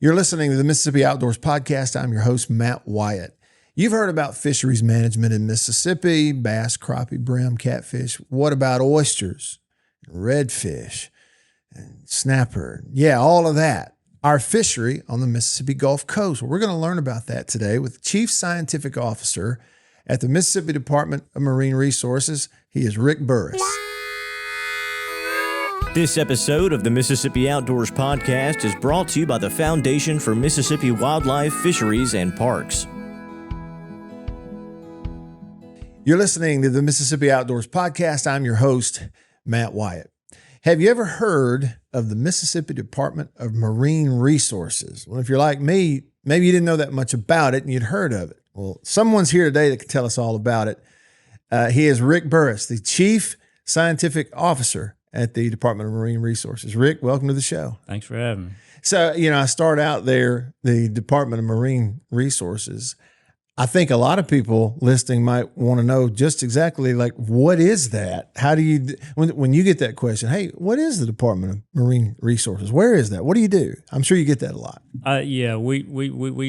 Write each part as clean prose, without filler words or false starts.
You're listening to the Mississippi Outdoors Podcast. I'm your host, Matt Wyatt. You've heard about fisheries management in Mississippi, bass, crappie, brim, catfish. What about oysters, redfish, and snapper? Yeah, all of that. Our fishery on the Mississippi Gulf Coast. Well, we're going to learn about that today with Chief Scientific Officer at the Mississippi Department of Marine Resources. He is Rick Burris. This episode of the Mississippi Outdoors Podcast is brought to you by the Foundation for Mississippi Wildlife, Fisheries, and Parks. You're listening to the Mississippi Outdoors Podcast. I'm your host, Matt Wyatt. Have you ever heard of the Mississippi Department of Marine Resources? Well, if you're like me, maybe you didn't know that much about it and you'd heard of it. Well, someone's here today that can tell us all about it. He is Rick Burris, the Chief Scientific Officer at the Department of Marine Resources. Rick, welcome to the show. Thanks for having me. So, I start out there, the Department of Marine Resources. I think a lot of people listening might want to know just exactly like, what is that? How do you, when you get that question, hey, what is the Department of Marine Resources? Where is that? What do you do? I'm sure you get that a lot. Yeah, we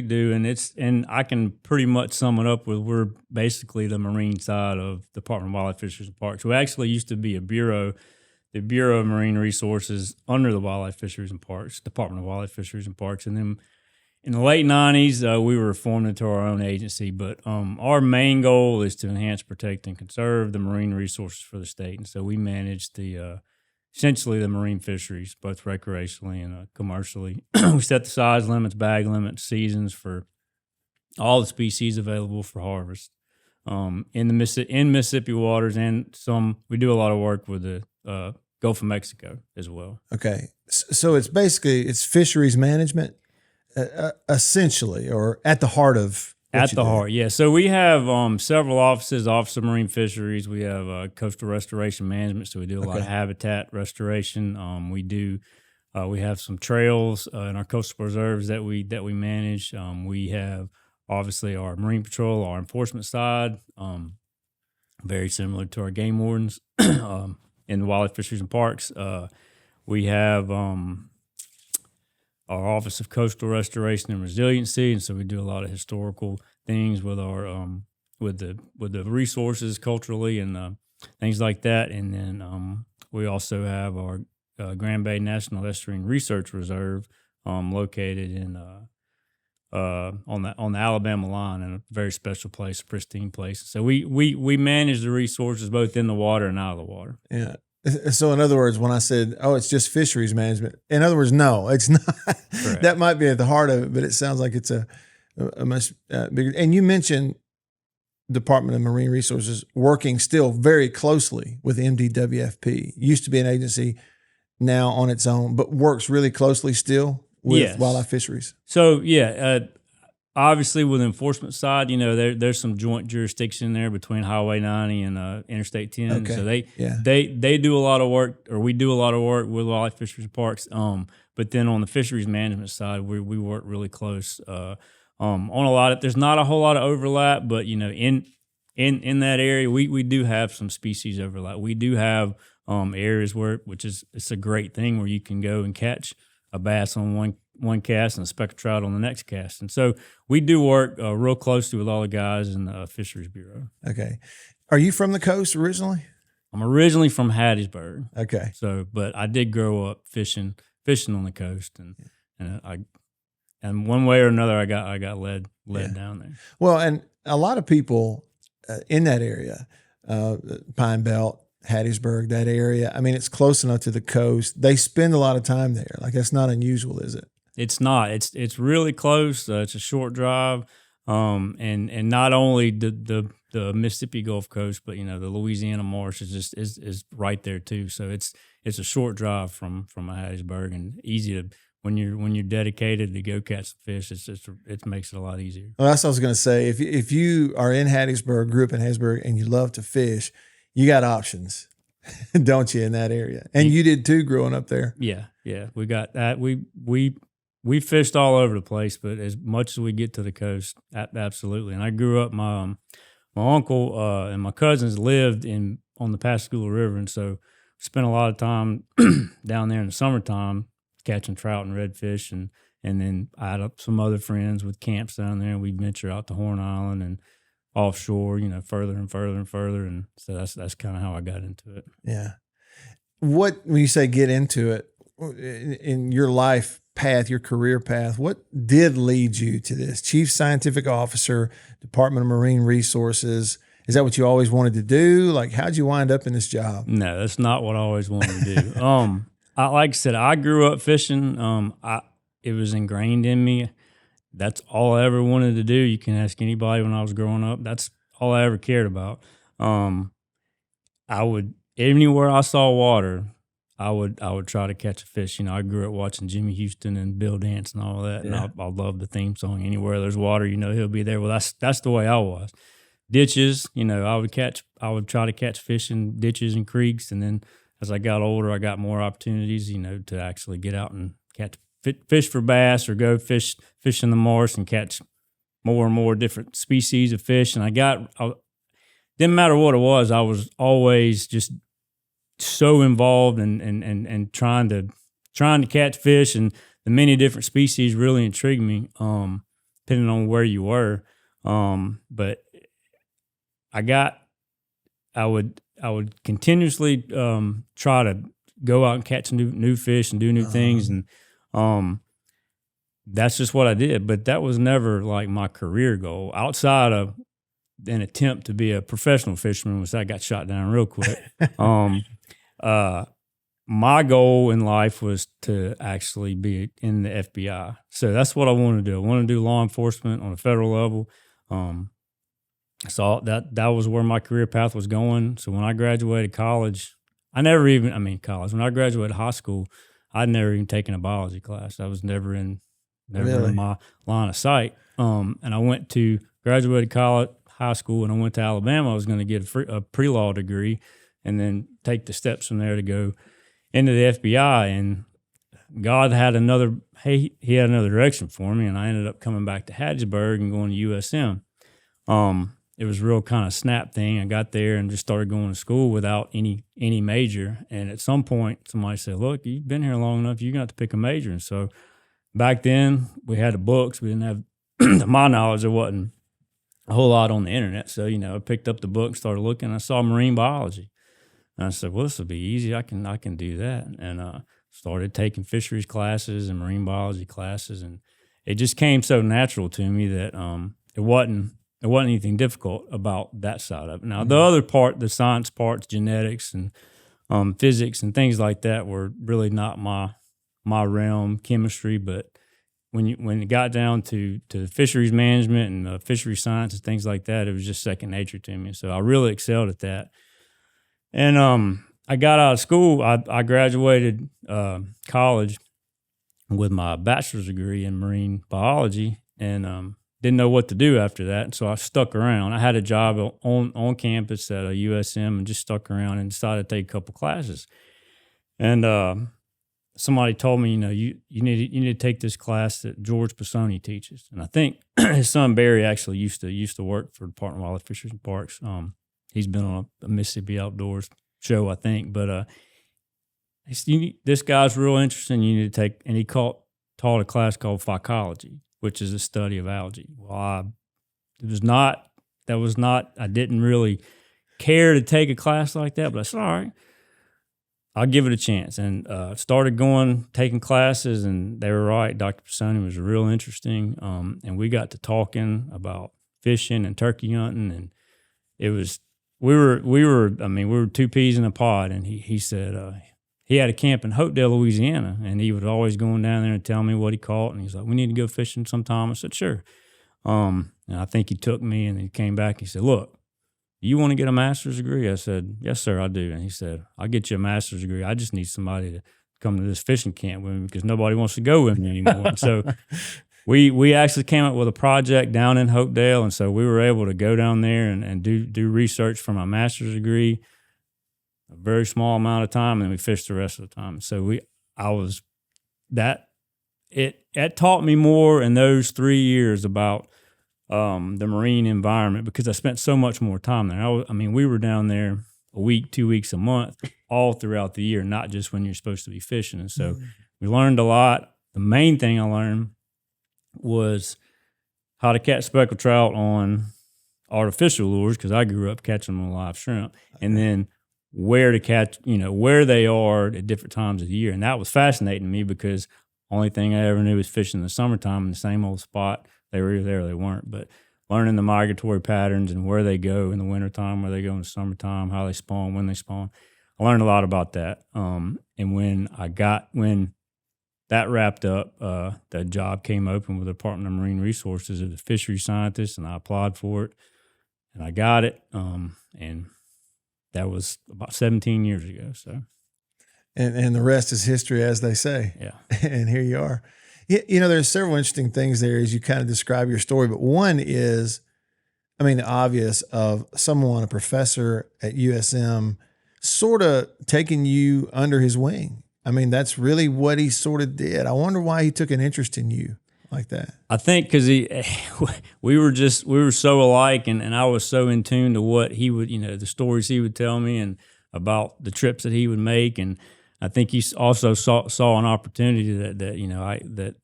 do. And I can pretty much sum it up with, we're basically the marine side of the Department of Wildlife, Fisheries, and Parks. We actually used to be a bureau, the Bureau of Marine Resources under the Wildlife, Fisheries, and Parks, Department of Wildlife, Fisheries, and Parks. And then in the late 90s, we were formed into our own agency. But our main goal is to enhance, protect, and conserve the marine resources for the state. And so we manage essentially the marine fisheries, both recreationally and commercially. We set the size limits, bag limits, seasons for all the species available for harvest in Mississippi waters, and we do a lot of work with the Gulf of Mexico as well. Okay. So it's fisheries management, essentially, or at the heart of what you do. Heart, yeah. So we have several offices, Office of Marine Fisheries. We have coastal restoration management, so we do a lot of habitat restoration. We have some trails in our coastal preserves that we manage. We have obviously our Marine Patrol, our enforcement side, very similar to our game wardens. In the Wildlife, Fisheries, and Parks, we have our Office of Coastal Restoration and Resiliency, and so we do a lot of historical things with our with the resources culturally and things like that. And then we also have our Grand Bay National Estuarine Research Reserve located in on the Alabama line, in a very special place, a pristine place. So we manage the resources both in the water and out of the water. Yeah. So in other words, when I said, it's just fisheries management, in other words, no, it's not. That might be at the heart of it, but it sounds like it's a much bigger. And you mentioned Department of Marine Resources working still very closely with MDWFP. Used to be an agency, now on its own, but works really closely still with wildlife fisheries. So obviously with the enforcement side, there's some joint jurisdiction there between Highway 90 and Interstate 10. Okay. So they do a lot of work, or we do a lot of work with Wildlife, Fisheries, and Parks. But then on the fisheries management side, we work really close on a lot of. There's not a whole lot of overlap, but in that area, we do have some species overlap. We do have areas it's a great thing where you can go and catch a bass on one cast and a speckled trout on the next cast. And so we do work real closely with all the guys in the Fisheries Bureau. Okay. Are you from the coast originally? I'm originally from Hattiesburg. Okay. So, but I did grow up fishing on the coast, and one way or another, I got led down there. Well, and a lot of people in that area, Pine Belt, Hattiesburg, that area. I mean, it's close enough to the coast. They spend a lot of time there. Like, that's not unusual, is it? It's not. It's really close. It's a short drive, and not only the Mississippi Gulf Coast, but the Louisiana Marsh is right there too. So it's a short drive from Hattiesburg, and easy to when you're dedicated to go catch some fish. It makes it a lot easier. Well, that's what I was going to say. If you are in Hattiesburg, grew up in Hattiesburg, and you love to fish, you got options, don't you, in that area? And you did too, growing up there. Yeah, we got that. We fished all over the place, but as much as we get to the coast, absolutely. And I grew up. My uncle and my cousins lived on the Pascagoula River, and so spent a lot of time down there in the summertime catching trout and redfish, and And then I had some other friends with camps down there, and we'd venture out to Horn Island and offshore, further and further and further. And so that's kind of how I got into it. Yeah. When you say get into it, in your life path, your career path, what did lead you to this? Chief Scientific Officer, Department of Marine Resources. Is that what you always wanted to do? Like, how'd you wind up in this job? No, that's not what I always wanted to do. Like I said, I grew up fishing. It was ingrained in me. That's all I ever wanted to do. You can ask anybody when I was growing up. That's all I ever cared about. I would, anywhere I saw water, I would try to catch a fish. I grew up watching Jimmy Houston and Bill Dance and all that, Yeah. and I love the theme song. Anywhere there's water, he'll be there. Well, that's the way I was. Ditches, I would try to catch fish in ditches and creeks, and then as I got older, I got more opportunities, to actually get out and catch fish for bass or go fish in the marsh and catch more and more different species of fish. And didn't matter what it was, I was always just so involved and trying to catch fish, and the many different species really intrigued me, depending on where you were. But I would continuously try to go out and catch new fish and do new things, and that's just what I did. But that was never like my career goal outside of an attempt to be a professional fisherman, which I got shot down real quick. My goal in life was to actually be in the FBI. So that's what I want to do. I want to do law enforcement on a federal level. So that was where my career path was going. So when I graduated college, when I graduated high school, I'd never even taken a biology class. I was never in my line of sight. And I graduated high school, and I went to Alabama. I was going to get a pre-law degree and then take the steps from there to go into the FBI. And God had he had another direction for me, and I ended up coming back to Hattiesburg and going to USM. It was a real kind of snap thing. I got there and just started going to school without any major. And at some point, somebody said, "Look, you've been here long enough. You're going to have to pick a major." And so back then, we had the books. We didn't have, to my knowledge, there wasn't a whole lot on the internet. So, I picked up the book, started looking. I saw marine biology. And I said, well, this will be easy. I can do that. And started taking fisheries classes and marine biology classes. And it just came so natural to me that it wasn't anything difficult about that side of it. Now, the other part, the science parts, genetics and physics and things like that were really not my realm, chemistry. But when it got down to fisheries management and fishery science and things like that, it was just second nature to me. So I really excelled at that. And I got out of school. I graduated college with my bachelor's degree in marine biology, and didn't know what to do after that. And so I stuck around. I had a job on campus at a USM and just stuck around and decided to take a couple classes. And somebody told me, you need to take this class that George Pisoni teaches. And I think his son Barry actually used to work for the Department of Wildlife, Fisheries and Parks. He's been on a Mississippi Outdoors show, I think. But this guy's real interesting. You need to take, and he taught a class called phycology, which is the study of algae. Well, I didn't really care to take a class like that, but I said, all right, I'll give it a chance. And started taking classes, and they were right. Dr. Pisoni was real interesting. And we got to talking about fishing and turkey hunting, and it was, we were two peas in a pod. And he said, he had a camp in Hopedale, Louisiana, and he was always going down there and tell me what he caught. And he's like, we need to go fishing sometime. I said, sure. And I think he took me, and he came back. He said, look, you want to get a master's degree? I said, yes, sir, I do. And he said, I'll get you a master's degree. I just need somebody to come to this fishing camp with me because nobody wants to go with me anymore. And so we actually came up with a project down in Hopedale. And so we were able to go down there and do research for my master's degree, a very small amount of time, and we fished the rest of the time. So it taught me more in those 3 years about the marine environment because I spent so much more time there. We were down there a week, 2 weeks, a month, all throughout the year, not just when you're supposed to be fishing. And so we learned a lot. the main thing I learned was how to catch speckled trout on artificial lures, because I grew up catching them on live shrimp, and then where to catch, where they are at different times of the year. And that was fascinating to me, because only thing I ever knew was fishing in the summertime in the same old spot. They were either there or they weren't. But learning the migratory patterns and where they go in the wintertime, where they go in the summertime, how they spawn, when they spawn. I learned a lot about that. And when that wrapped up, that job came open with the Department of Marine Resources as a fisheries scientist, and I applied for it, and I got it. And that was about 17 years ago. So, and the rest is history, as they say. Yeah. And here you are. There's several interesting things there as you kind of describe your story, but one is, the obvious of someone, a professor at USM, sort of taking you under his wing. That's really what he sort of did. I wonder why he took an interest in you like that. I think because we were so alike, and I was so in tune to what he would, the stories he would tell me and about the trips that he would make. And I think he also saw an opportunity that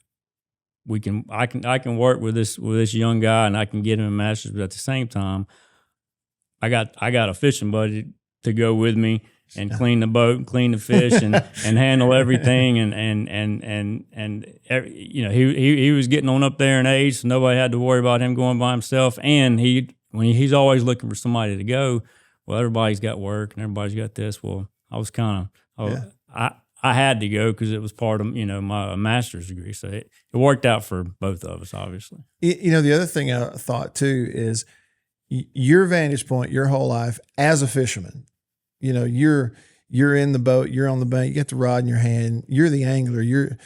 I can work with this young guy, and I can get him a master's, but at the same time, I got a fishing buddy to go with me and clean the boat and clean the fish and handle everything. And he was getting on up there in age, so nobody had to worry about him going by himself. And he's always looking for somebody to go. Well, everybody's got work and everybody's got this. Well, I had to go because it was part of, my master's degree. So it worked out for both of us, obviously. The other thing I thought too is your vantage point, your whole life as a fisherman. You're in the boat, you're on the bank, you got the rod in your hand, you're the angler,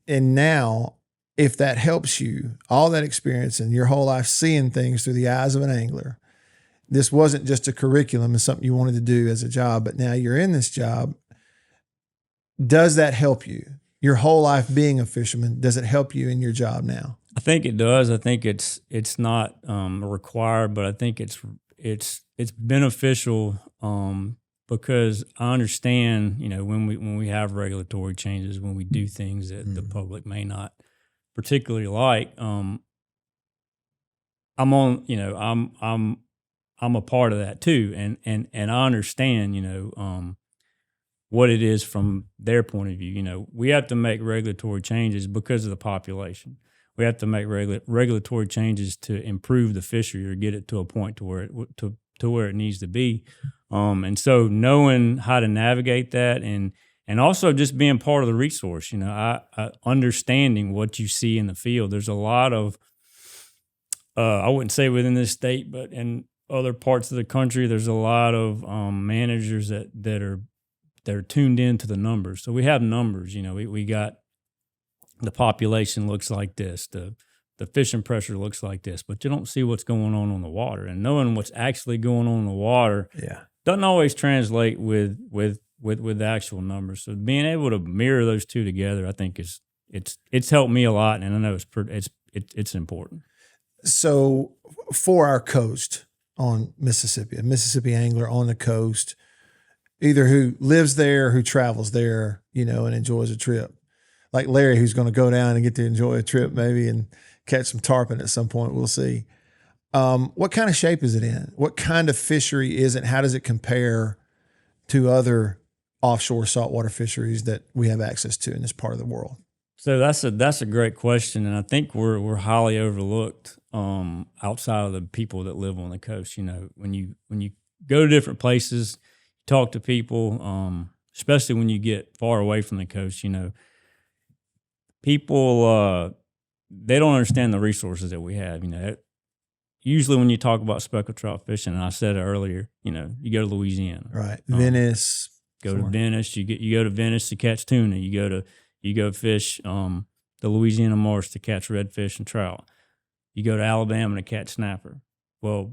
and now if that helps you, all that experience and your whole life seeing things through the eyes of an angler, this wasn't just a curriculum, it's something you wanted to do as a job, but now you're in this job. Does that help you? Your whole life being a fisherman, does it help you in your job now? I think it does. I think it's not required, but I think it's beneficial because I understand, when we have regulatory changes, when we do things that the public may not particularly like. I'm a part of that too, and I understand, what it is from their point of view. We have to make regulatory changes because of the population. We have to make regulatory changes to improve the fishery or get it to a point to where it needs to be. And so knowing how to navigate that and also just being part of the resource, I understanding what you see in the field. There's a lot of, I wouldn't say within this state, but in other parts of the country, there's a lot of managers that are tuned into the numbers. So we have numbers, we got the population looks like this, the fishing pressure looks like this, but you don't see what's going on the water. And knowing what's actually going on in the water doesn't always translate with the actual numbers. So being able to mirror those two together, I think it's helped me a lot, and I know it's important. So for our coast on Mississippi, a Mississippi angler on the coast, either who lives there, who travels there, and enjoys a trip, like Larry, who's going to go down and get to enjoy a trip maybe and catch some tarpon at some point. We'll see. What kind of shape is it in? What kind of fishery is it? How does it compare to other offshore saltwater fisheries that we have access to in this part of the world? So that's a great question, and I think we're highly overlooked outside of the people that live on the coast. When you go to different places, talk to people, especially when you get far away from the coast, people, they don't understand the resources that we have. Usually when you talk about speckled trout fishing, and I said it earlier, you go to Louisiana, right? Venice, to Venice. You go to Venice to catch tuna. You go fish the Louisiana marsh to catch redfish and trout. You go to Alabama to catch snapper. Well,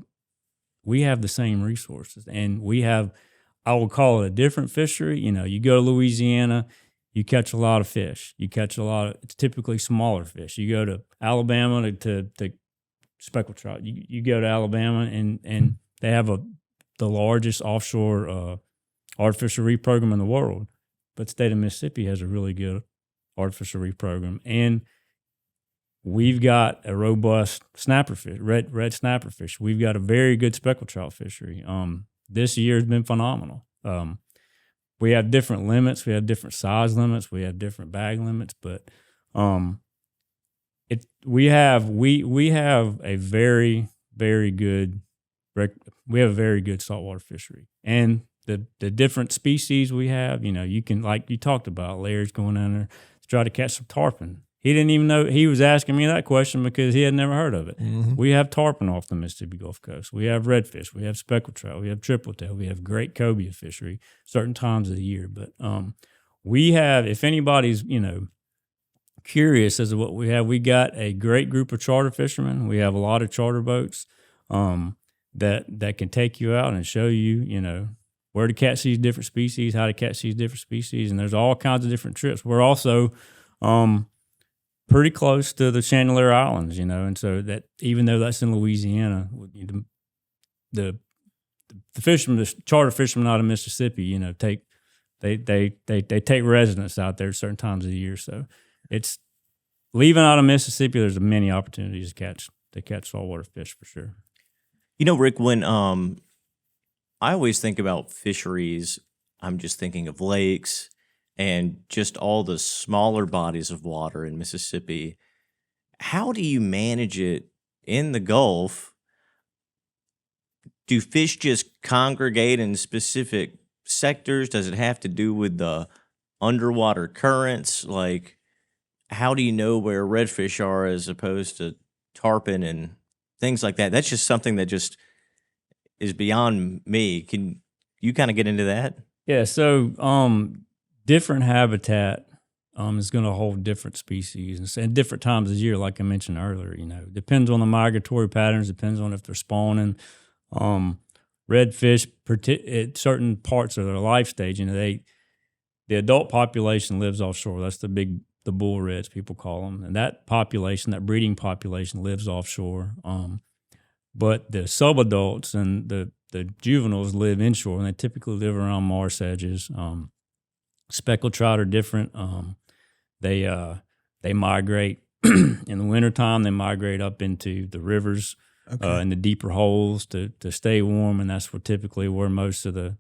we have the same resources, and we have, I would call it a different fishery. You go to Louisiana, you catch a lot of fish. It's typically smaller fish. You go to Alabama to speckled trout. You go to Alabama and they have the largest offshore artificial reef program in the world. But the state of Mississippi has a really good artificial reef program, and we've got a robust snapper fish, red snapper fish. We've got a very good speckled trout fishery. This year has been phenomenal. We have different limits. We have different size limits. We have different bag limits, but we have a very, very good saltwater fishery, and the different species we have. You can, like you talked about, Larry's going down there to try to catch some tarpon. He didn't even know. He was asking me that question because he had never heard of it. Mm-hmm. We have tarpon off the Mississippi Gulf Coast. We have redfish. We have speckled trout. We have tripletail. We have great cobia fishery certain times of the year. But we have, if anybody's curious as to what we got a great group of charter fishermen. We have a lot of charter boats that can take you out and show you, where to catch these different species, how to catch these different species, and there's all kinds of different trips. We're also pretty close to the Chandelier Islands, and so that even though that's in Louisiana, the fishermen, the charter fishermen out of Mississippi, they take residence out there at certain times of the year. So it's leaving out of Mississippi. There's many opportunities to catch saltwater fish for sure. Rick, when I always think about fisheries, I'm just thinking of lakes and just all the smaller bodies of water in Mississippi. How do you manage it in the Gulf? Do fish just congregate in specific sectors? Does it have to do with the underwater currents? Like, how do you know where redfish are as opposed to tarpon and things like that? That's just something that just is beyond me. Can you kind of get into that? Yeah, so different habitat is going to hold different species and different times of the year, like I mentioned earlier. Depends on the migratory patterns, depends on if they're spawning. Redfish, at certain parts of their life stage, the adult population lives offshore. That's the bull reds, people call them. And that population, that breeding population, lives offshore. But the subadults and the juveniles live inshore, and they typically live around marsh edges. Speckled trout are different. They migrate in the wintertime. They migrate up into the rivers, in the deeper holes to stay warm, and that's typically where most of the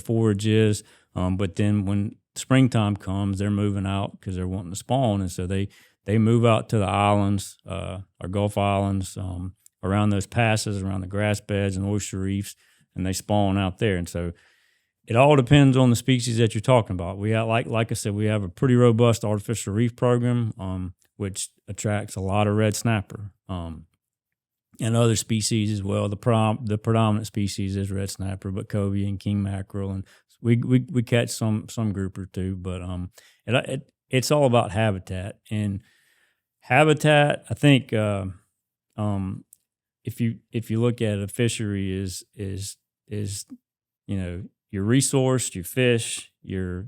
forage is. But then when springtime comes, they're moving out because they're wanting to spawn, and so they move out to the islands, our Gulf Islands, around those passes, around the grass beds and oyster reefs, and they spawn out there. And so it all depends on the species that you're talking about. We have, like I said, we have a pretty robust artificial reef program, which attracts a lot of red snapper and other species as well. The predominant species is red snapper, but cobia and king mackerel, and we catch some grouper too. But it's all about habitat, and habitat, I think, if you look at a fishery is your resource, your fish, your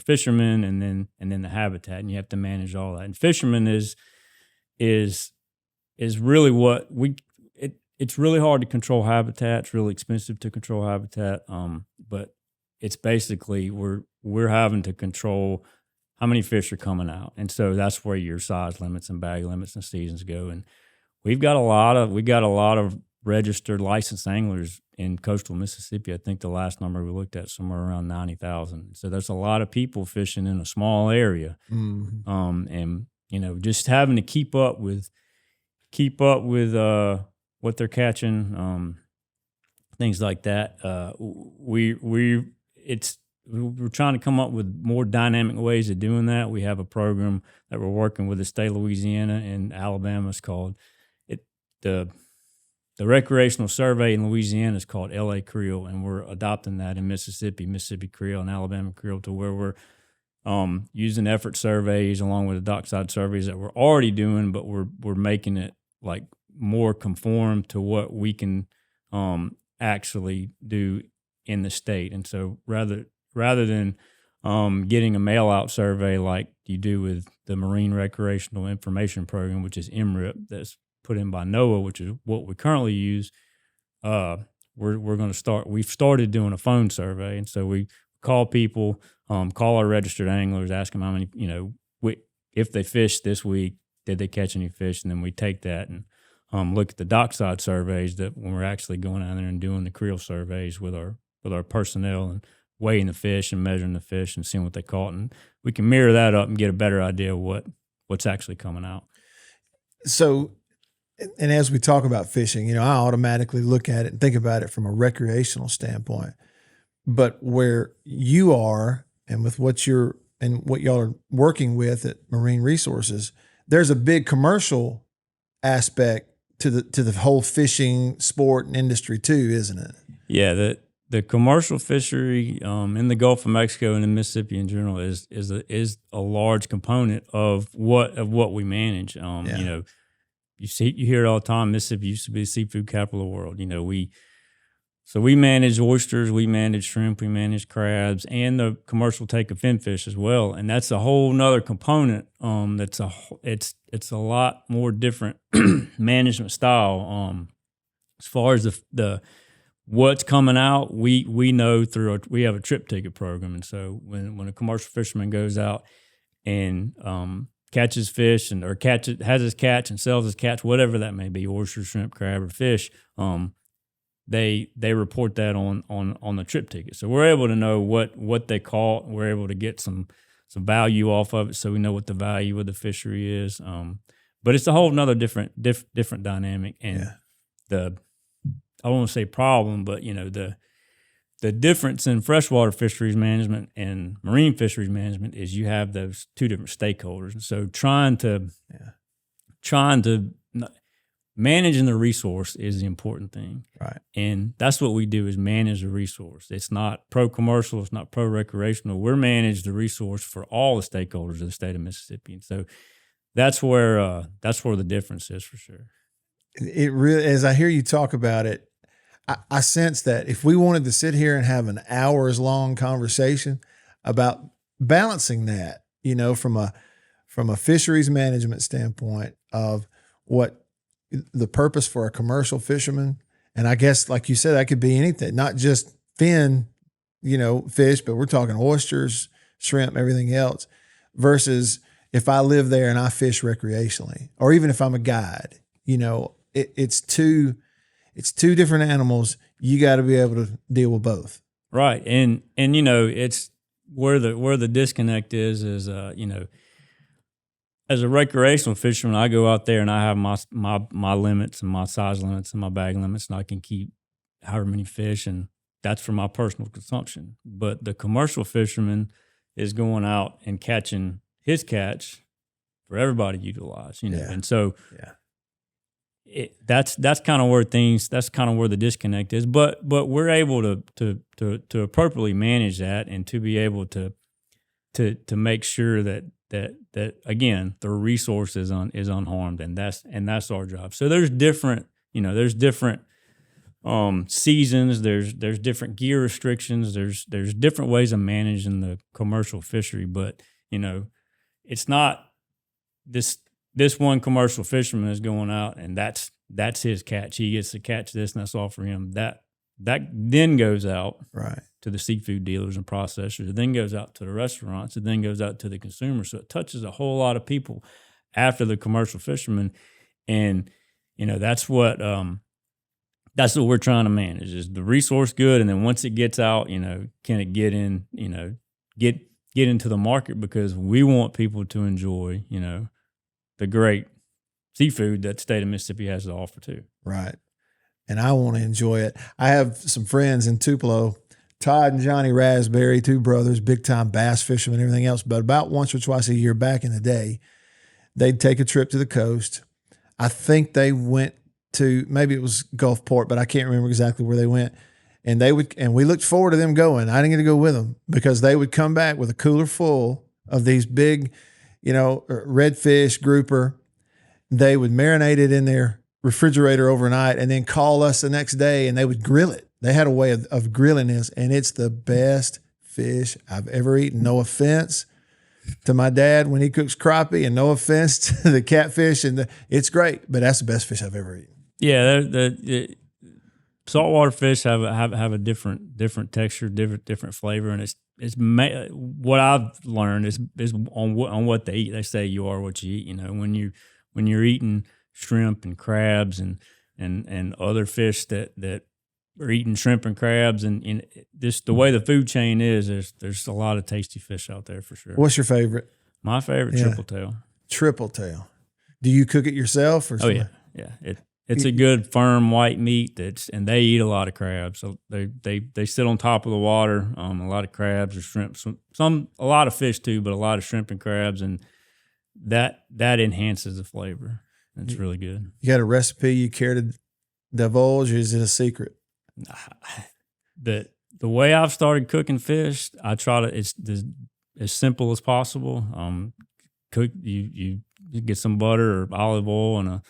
fishermen, and then the habitat, and you have to manage all that. And fishermen is really what it's really hard to control habitat. It's really expensive to control habitat. But it's basically we're having to control how many fish are coming out, and so that's where your size limits and bag limits and seasons go. And we got a lot of registered licensed anglers in coastal Mississippi. I think the last number we looked at, somewhere around 90,000. So there's a lot of people fishing in a small area. Mm-hmm. And just having to keep up with what they're catching, things like that. We're trying to come up with more dynamic ways of doing that. We have a program that we're working with the state of Louisiana and Alabama. It's called the recreational survey in Louisiana is called LA Creole, and we're adopting that in Mississippi Creole and Alabama Creole, to where we're using effort surveys along with the dockside surveys that we're already doing, but we're making it like more conform to what we can actually do in the state. And so rather than getting a mail out survey like you do with the Marine Recreational Information Program, which is MRIP, that's put in by NOAA, which is what we currently use, we're going to start. We've started doing a phone survey, and so we call people, call our registered anglers, ask them how many, if they fished this week, did they catch any fish? And then we take that and look at the dockside surveys that when we're actually going out there and doing the creel surveys with our personnel and weighing the fish and measuring the fish and seeing what they caught. And we can mirror that up and get a better idea of what's actually coming out. So, and as we talk about fishing, I automatically look at it and think about it from a recreational standpoint. But where you are and with what y'all are working with at Marine Resources, there's a big commercial aspect to the whole fishing sport and industry too, isn't it? Yeah, the commercial fishery in the Gulf of Mexico and in Mississippi in general is a large component of what we manage. You hear it all the time. Mississippi used to be the seafood capital of the world. We manage oysters, we manage shrimp, we manage crabs, and the commercial take of finfish as well. And that's a whole nother component. It's a lot more different management style. As far as the what's coming out, we know we have a trip ticket program, and so when a commercial fisherman goes out and catches fish has his catch and sells his catch, whatever that may be, oyster, shrimp, crab, or fish, they report that on the trip ticket. So we're able to know what they caught. We're able to get some value off of it, so we know what the value of the fishery is. But it's a whole nother different dynamic, and I don't want to say problem, but the difference in freshwater fisheries management and marine fisheries management is you have those two different stakeholders. And so trying to managing the resource is the important thing. Right. And that's what we do, is manage the resource. It's not pro-commercial. It's not pro-recreational. We're manage the resource for all the stakeholders of the state of Mississippi. And so that's where the difference is, for sure. It really, as I hear you talk about it, I sense that if we wanted to sit here and have an hours long conversation about balancing that, from a fisheries management standpoint of what the purpose for a commercial fisherman, and I guess, like you said, that could be anything, not just fin, fish, but we're talking oysters, shrimp, everything else, versus if I live there and I fish recreationally, or even if I'm a guide, it's two different animals. You got to be able to deal with both. Right. And it's where the disconnect is, as a recreational fisherman, I go out there and I have my limits and my size limits and my bag limits, and I can keep however many fish, and that's for my personal consumption. But the commercial fisherman is going out and catching his catch for everybody to utilize, and so that's kind of where the disconnect is. But we're able to appropriately manage that, and to be able to make sure that again, the resource is unharmed, and that's our job. So there's different seasons, there's different gear restrictions, there's different ways of managing the commercial fishery, but it's not this one commercial fisherman is going out and that's his catch. He gets to catch this, and that's all for him. That then goes out right to the seafood dealers and processors. It then goes out to the restaurants. It then goes out to the consumer. So it touches a whole lot of people after the commercial fisherman. And that's what we're trying to manage, is the resource good, and then once it gets out, can it get in, get into the market, because we want people to enjoy, the great seafood that the state of Mississippi has to offer too. Right. And I want to enjoy it. I have some friends in Tupelo, Todd and Johnny Raspberry, two brothers, big time bass fishermen, everything else. But about once or twice a year back in the day, they'd take a trip to the coast. I think they went to, maybe it was Gulfport, but I can't remember exactly where they went. And we looked forward to them going. I didn't get to go with them, because they would come back with a cooler full of these big, redfish, grouper. They would marinate it in their refrigerator overnight and then call us the next day, and they would grill it. They had a way of grilling this, and it's the best fish I've ever eaten. No offense to my dad when he cooks crappie, and no offense to the catfish, it's great, but that's the best fish I've ever eaten. Yeah, the saltwater fish have a different texture, different flavor, and it's what I've learned is on what they eat. They say you are what you eat. You know, when you're eating shrimp and crabs and other fish that are eating shrimp and crabs, and just the way the food chain is, there's a lot of tasty fish out there for sure. What's your favorite? My favorite, triple tail. Triple tail. Do you cook it yourself or Oh something? yeah. It's a good firm white meat and they eat a lot of crabs. So they sit on top of the water. A lot of crabs or shrimp, a lot of fish too, but a lot of shrimp and crabs, and that enhances the flavor. It's really good. You got a recipe you care to divulge, or is it a secret? The way I've started cooking fish, I try to it's as simple as possible. Cook you get some butter or olive oil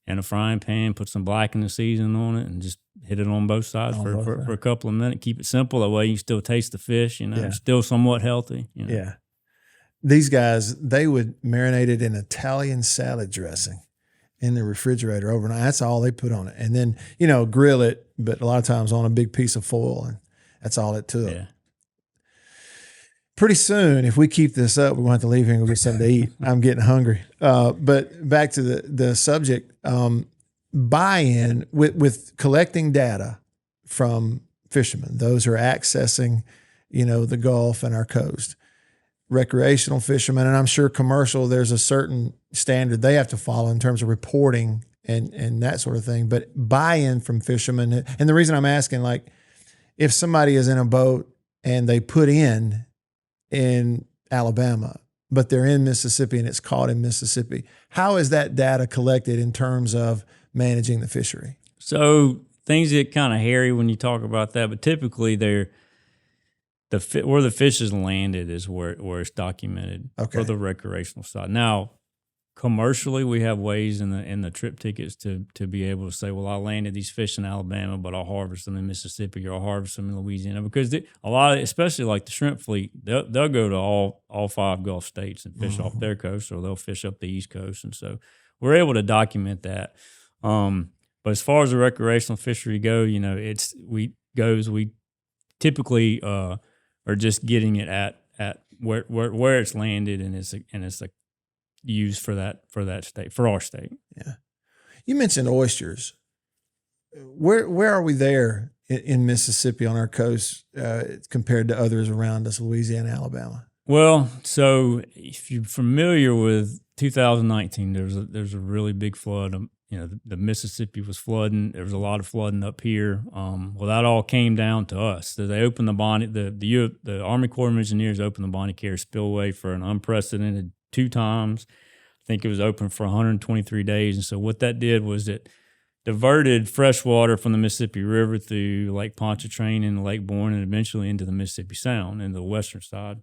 in a frying pan, put some blackening seasoning on it, and just hit it on both sides for a couple of minutes. Keep it simple. That way you can still taste the fish, still somewhat healthy. Yeah. These guys, they would marinate it in Italian salad dressing in the refrigerator overnight. That's all they put on it. And then, grill it, but a lot of times on a big piece of foil, and that's all it took. Yeah. Pretty soon, if we keep this up, we're going to have to leave here and go get something to eat. I'm getting hungry. But back to the subject, buy-in with collecting data from fishermen, those who are accessing, the Gulf and our coast, recreational fishermen, and I'm sure commercial, there's a certain standard they have to follow in terms of reporting and that sort of thing. But buy-in from fishermen, and the reason I'm asking, like, if somebody is in a boat and they put in Alabama, but they're in Mississippi and it's caught in Mississippi, how is that data collected in terms of managing the fishery? So things get kind of hairy when you talk about that, but typically where the fish is landed is where it's documented for the recreational side. Now, commercially, we have ways in the trip tickets to be able to say, well, I landed these fish in Alabama, but I'll harvest them in Mississippi or I'll harvest them in Louisiana, because a lot of, especially like the shrimp fleet, they'll go to all 5 Gulf states and fish off their coast, or they'll fish up the East Coast, and so we're able to document that. But as far as the recreational fishery go, we typically are just getting it at where it's landed, and it's like used for that state, for our state. Yeah. You mentioned oysters. Where are we there in Mississippi on our coast compared to others around us, Louisiana, Alabama? Well, so if you're familiar with 2019, there's a really big flood. The Mississippi was flooding. There was a lot of flooding up here. Well, that all came down to us. So they opened the Army Corps of Engineers opened the Bonnie Care spillway for an unprecedented 2 times. I think it was open for 123 days. And so what that did was it diverted fresh water from the Mississippi River through Lake Pontchartrain and Lake Bourne, and eventually into the Mississippi Sound, into the western side.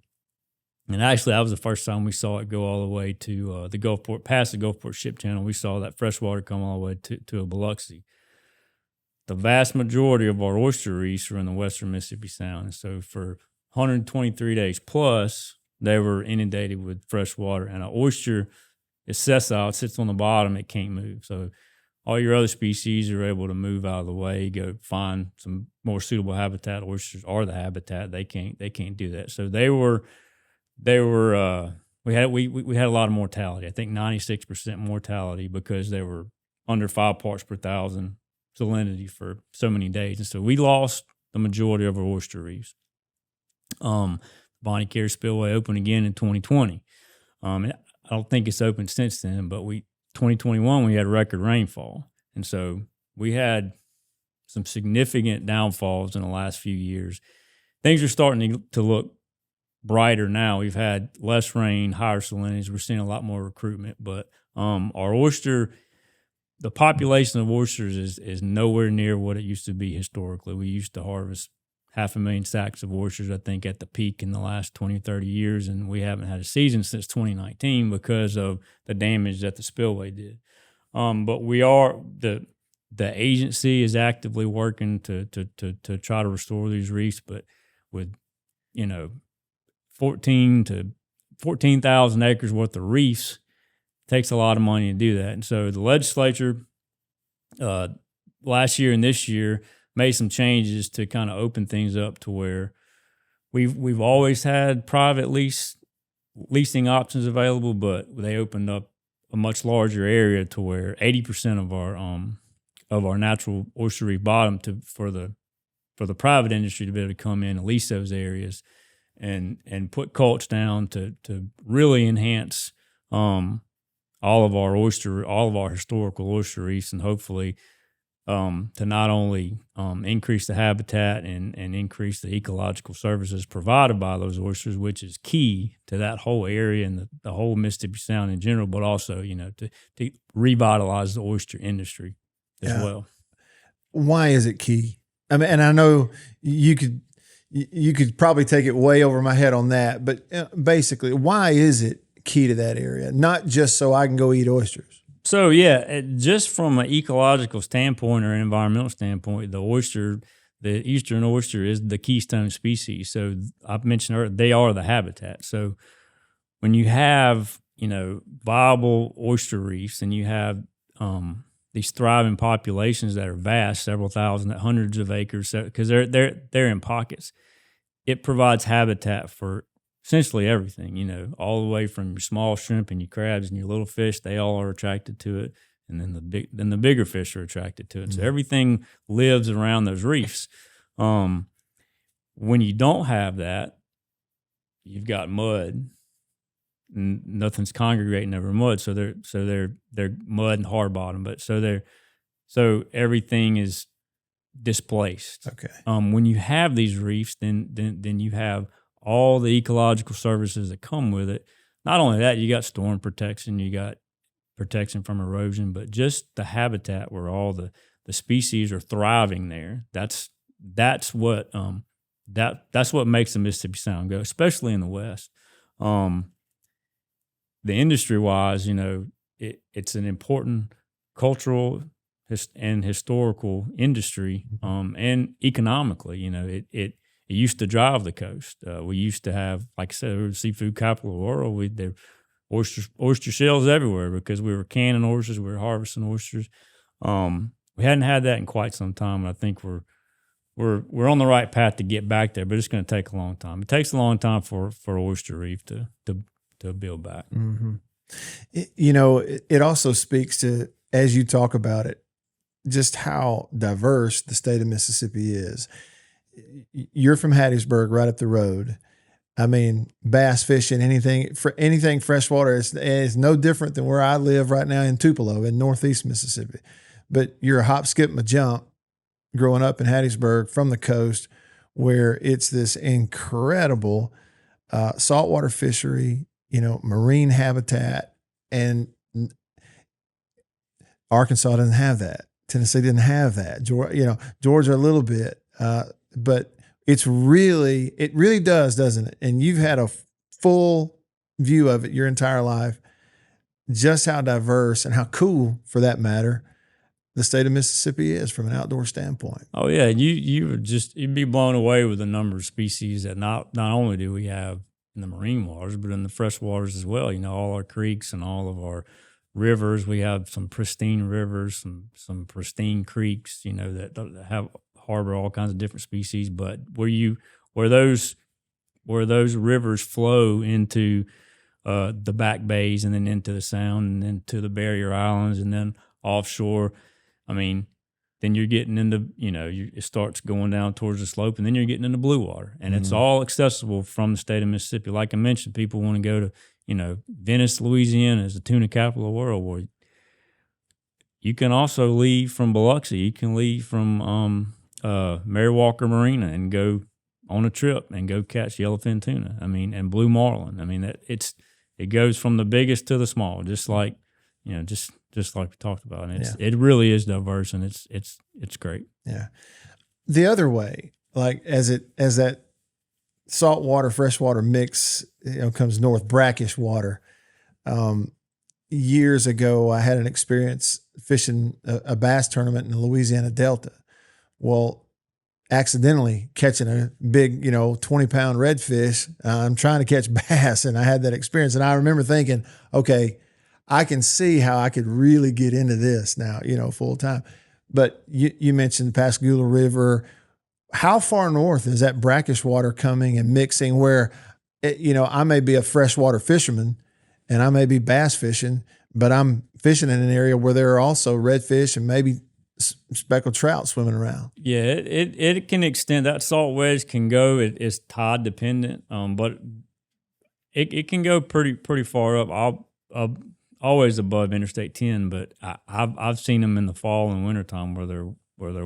And actually, that was the first time we saw it go all the way to the Gulfport, past the Gulfport Ship Channel. We saw that fresh water come all the way to Biloxi. The vast majority of our oyster reefs are in the western Mississippi Sound. And so for 123 days plus, they were inundated with fresh water. And an oyster is sessile, it sits on the bottom, it can't move. So all your other species are able to move out of the way, go find some more suitable habitat. Oysters are the habitat. They can't do that. So we had a lot of mortality. I think 96% mortality, because they were under 5 parts per thousand salinity for so many days. And so we lost the majority of our oyster reefs. Bonnie Care Spillway opened again in 2020. And I don't think it's opened since then, but 2021 we had record rainfall. And so we had some significant downfalls in the last few years. Things are starting to look brighter now. We've had less rain, higher salinities. We're seeing a lot more recruitment, but the population of oysters is nowhere near what it used to be historically. We used to harvest 500,000 sacks of oysters, I think, at the peak in the last 20, 30 years, and we haven't had a season since 2019 because of the damage that the spillway did. But the agency is actively working to try to restore these reefs, but with 14,000 acres worth of reefs, takes a lot of money to do that. And so the legislature last year and this year made some changes to kind of open things up to where we've always had private leasing options available, but they opened up a much larger area to where 80% of our natural oyster reef bottom for the private industry to be able to come in and lease those areas and put cults down to really enhance all of our historical oyster reefs, and hopefully to not only increase the habitat and increase the ecological services provided by those oysters, which is key to that whole area and the whole Mississippi Sound in general, but also, to revitalize the oyster industry as well. Why is it key? I mean, and I know you could probably take it way over my head on that, but basically, why is it key to that area? Not just so I can go eat oysters. So just from an ecological standpoint or an environmental standpoint, the eastern oyster is the keystone species. So I've mentioned earlier, they are the habitat. So when you have viable oyster reefs and you have these thriving populations that are vast, several thousand, hundreds of acres, because they're in pockets, it provides habitat for essentially everything, all the way from your small shrimp and your crabs and your little fish. They all are attracted to it, and then the bigger fish are attracted to it. Mm-hmm. So everything lives around those reefs. When you don't have that, you've got mud. Nothing's congregating over mud, so they're mud and hard bottom, but so everything is displaced. Okay. When you have these reefs, then you have all the ecological services that come with it. Not only that, you got storm protection, you got protection from erosion, but just the habitat where all the species are thriving there. That's what makes the Mississippi Sound go, especially in the West. The industry-wise, it's an important cultural and historical industry, and economically, it used to drive the coast. We used to have, like I said, we were the seafood capital of the world. There were oyster shells everywhere because we were canning oysters, we were harvesting oysters. We hadn't had that in quite some time, and I think we're on the right path to get back there, but it's going to take a long time. It takes a long time for oyster reef to build back. Mm-hmm. It also speaks to, as you talk about it, just how diverse the state of Mississippi is. You're from Hattiesburg, right up the road. I mean, bass fishing, anything freshwater is no different than where I live right now in Tupelo in Northeast Mississippi. But you're a hop, skip, and a jump growing up in Hattiesburg from the coast, where it's this incredible saltwater fishery, marine habitat, and Arkansas doesn't have that. Tennessee didn't have that. Georgia a little bit, but it really does, doesn't it? And you've had a full view of it your entire life, just how diverse and how cool, for that matter, the state of Mississippi is from an outdoor standpoint. Oh yeah, you'd be blown away with the number of species that not only do we have in the marine waters, but in the fresh waters as well. All our creeks and all of our rivers. We have some pristine rivers, some pristine creeks, that have harbor all kinds of different species. But where those rivers flow into the back bays and then into the Sound and then to the barrier islands and then offshore, I mean, then you're getting into, it starts going down towards the slope, and then you're getting into blue water, and it's all accessible from the state of Mississippi. Like I mentioned, people want to go to, Venice, Louisiana is the tuna capital of the world. Where you can also leave from Biloxi. You can leave from Mary Walker Marina and go on a trip and go catch yellowfin tuna. I mean, and blue marlin. I mean, it goes from the biggest to the small, just like like we talked about. And it really is diverse, and it's great. Yeah. The other way, like as that saltwater, freshwater mix, comes north, brackish water. Years ago, I had an experience fishing a bass tournament in the Louisiana Delta. Well, accidentally catching a big, 20-pound redfish. I'm trying to catch bass, and I had that experience. And I remember thinking, okay, I can see how I could really get into this now, full time. But you mentioned Pascagoula River. how far north is that brackish water coming and mixing where, I may be a freshwater fisherman and I may be bass fishing, but I'm fishing in an area where there are also redfish and maybe speckled trout swimming around. Yeah, it can extend. That salt wedge can go. It's tide dependent, but it can go pretty far up. I'll always above Interstate 10, but I've seen them in the fall and wintertime where they're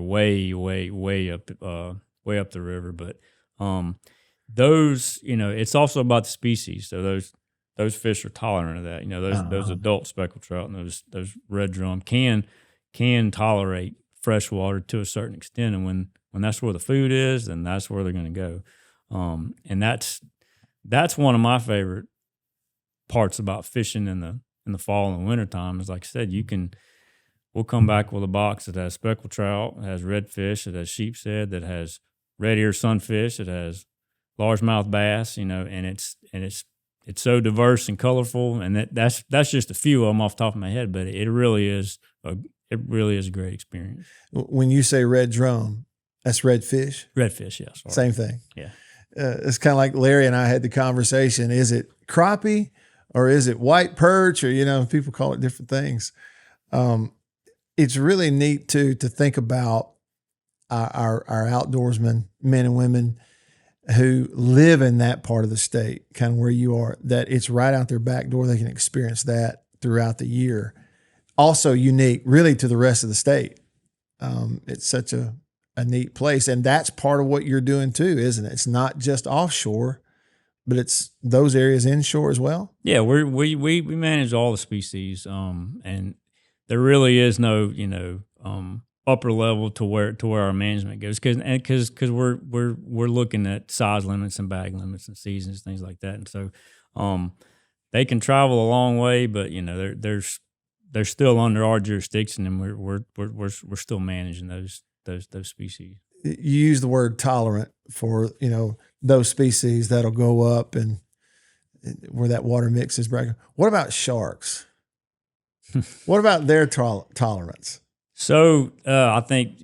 way up the river. But those, it's also about the species. So those fish are tolerant of that. Those adult speckled trout and those red drum can tolerate fresh water to a certain extent, and when that's where the food is, then that's where they're going to go. And that's one of my favorite parts about fishing in the fall and wintertime is, like I said, we'll come back with a box that has speckled trout, has redfish, that has sheepshead, that has red ear sunfish, that has largemouth bass, and it's so diverse and colorful, and that's just a few of them off the top of my head, but it really is a great experience. When you say red drum, that's redfish? Redfish, yes. Yeah, same thing. Yeah. It's kind of like Larry and I had the conversation. Is it crappie or is it white perch? Or, people call it different things. It's really neat to think about our outdoorsmen, men and women who live in that part of the state, kind of where you are, that it's right out their back door. They can experience that throughout the year. Also unique really to the rest of the state. It's such a neat place. And that's part of what you're doing too, isn't it? It's not just offshore, but it's those areas inshore as well. Yeah, we manage all the species. And there really is no, upper level to where our management goes. Cause we're looking at size limits and bag limits and seasons, things like that. And so, they can travel a long way, but they're still under our jurisdiction, and we're still managing those species. You use the word tolerant for those species that'll go up and where that water mix is breaking. What about sharks? What about their tolerance? So I think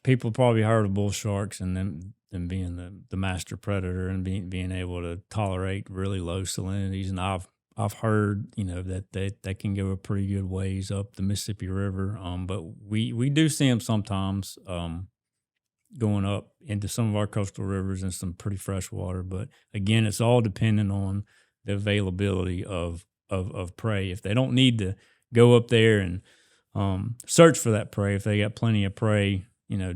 people probably heard of bull sharks and them being the master predator and being able to tolerate really low salinities, and I've heard, that they can go a pretty good ways up the Mississippi River. But we do see them sometimes going up into some of our coastal rivers and some pretty fresh water. But again, it's all dependent on the availability of prey. If they don't need to go up there and search for that prey, if they got plenty of prey,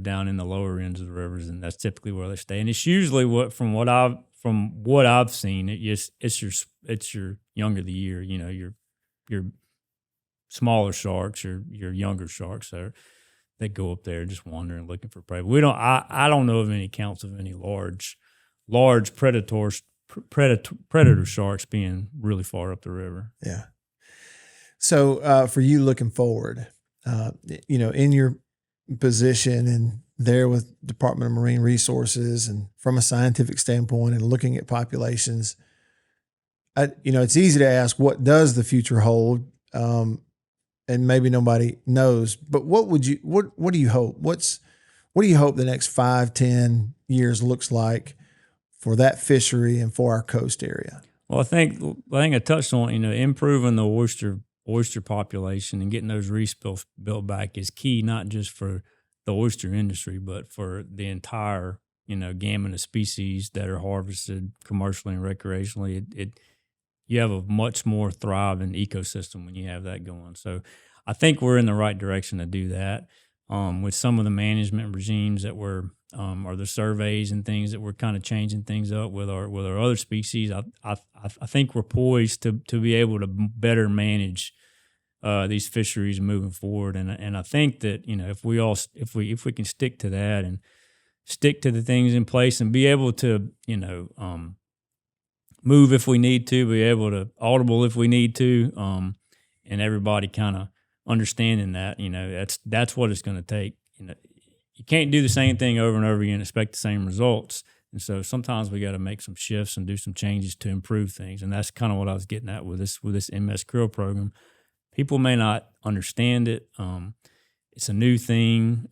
down in the lower ends of the rivers, and that's typically where they stay. And it's usually from what I've seen, it's your younger the year, your smaller sharks, your younger sharks they go up there just wandering looking for prey. But I don't know of any accounts of any large predator sharks being really far up the river. Yeah. So for you looking forward, in your position and there with Department of Marine Resources and from a scientific standpoint and looking at populations, it's easy to ask, what does the future hold? And maybe nobody knows, but what do you hope? What do you hope the next 5-10 years looks like for that fishery and for our coast area? Well, I think I touched on, improving the oyster population and getting those reefs built back is key, not just for the oyster industry, but for the entire, gamut of species that are harvested commercially and recreationally. You have a much more thriving ecosystem when you have that going. So I think we're in the right direction to do that. With some of the management regimes that or the surveys and things that we're kind of changing things up with our other species, I think we're poised to be able to better manage these fisheries moving forward. And I think that if we can stick to that and stick to the things in place and be able to move if we need to, be able to audible if we need to, and everybody kind of understanding that, that's what it's going to take. You can't do the same thing over and over again and expect the same results. And so sometimes we got to make some shifts and do some changes to improve things. And that's kind of what I was getting at with this MS Krill program. People may not understand it. It's a new thing,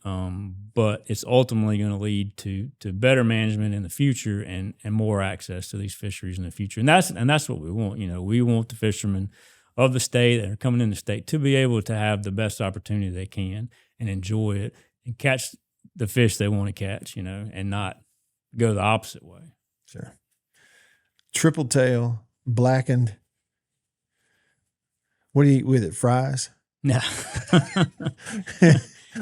but it's ultimately going to lead to better management in the future and more access to these fisheries in the future. And that's what we want. We want the fishermen of the state that are coming in the state to be able to have the best opportunity they can and enjoy it and catch the fish they want to catch, and not go the opposite way. Sure. Triple tail, blackened. What do you eat with it? Fries? No.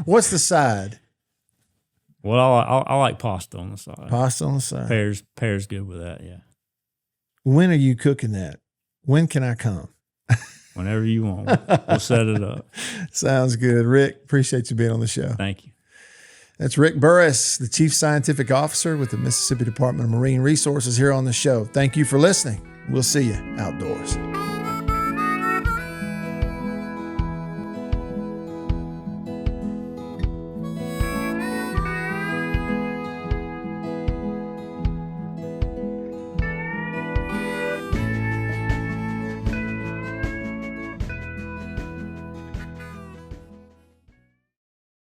What's the side? Well, I like pasta on the side. Pasta on the side. Pears good with that, yeah. When are you cooking that? When can I come? Whenever you want. We'll set it up. Sounds good. Rick, appreciate you being on the show. Thank you. That's Rick Burris, the Chief Scientific Officer with the Mississippi Department of Marine Resources, here on the show. Thank you for listening. We'll see you outdoors.